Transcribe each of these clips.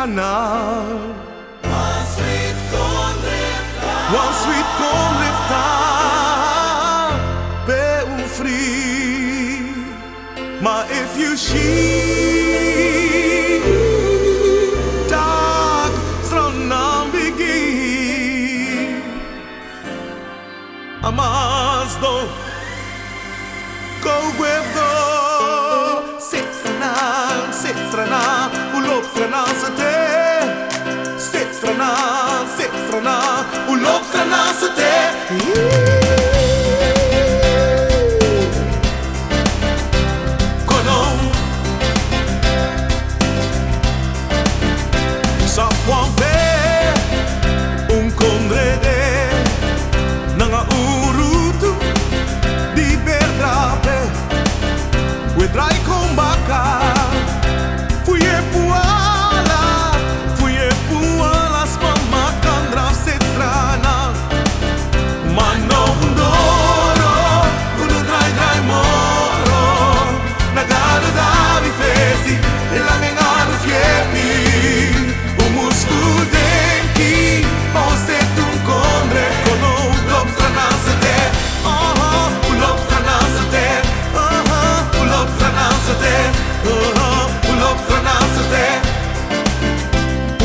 strana. One sweet corn lifter, be free. Maar if you she dark strana begin, I must go with the sit strana, ulop strana se te. Sit strana, ulop strana se te. Kono sa puan ve condrede nanga urutu di berdrape wedrai kombaka. Fuye puala spama kandra sit strana. Mano undoro uno drai moro nagado davi fesi e la mengano fiepi umus studenki pose tu condre kono ulop strana se te. Ulop strana se te. Ulop strana se te. Ulop strana se te.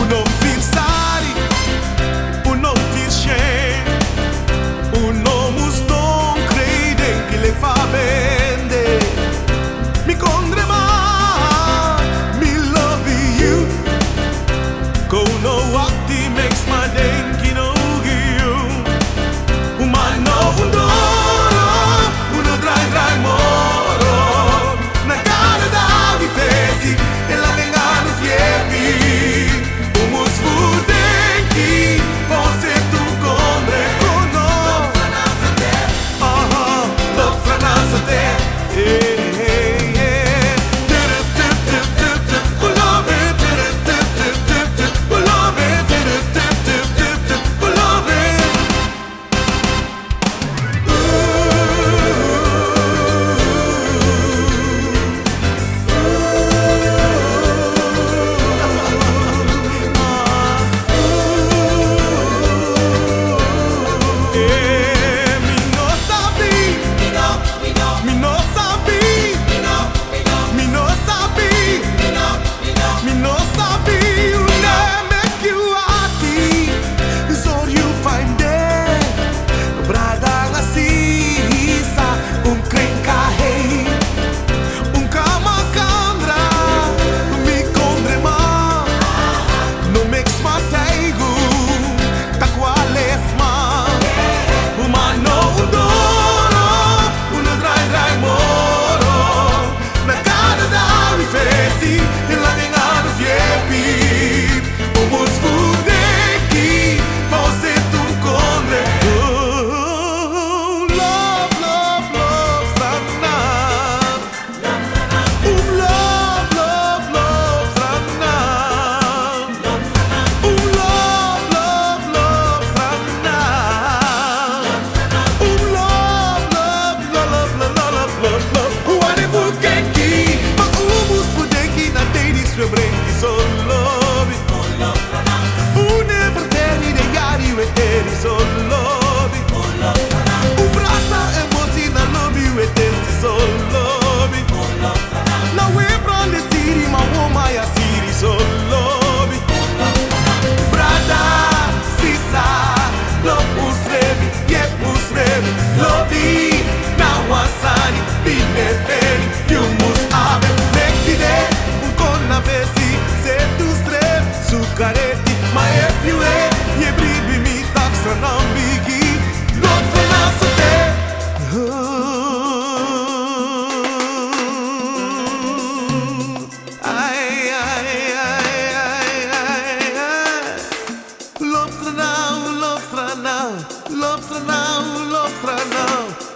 Uno feel sari, uno feel shame, uno mus non crede che le fa bene. Mi condre ma, me love you. Go no wakti makes my day, kino you. Umano undoro, uno drai moro. Nagada davi fesi, e la vengano fiepi. Umus fudenki, pose tu condre. Kono lop strana se te.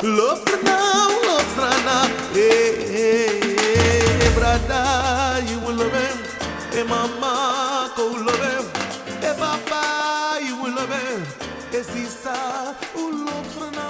Love strana, brada, you will love him. Hey mama, go love him. Hey papa, you will love him. Hey sister, love strana,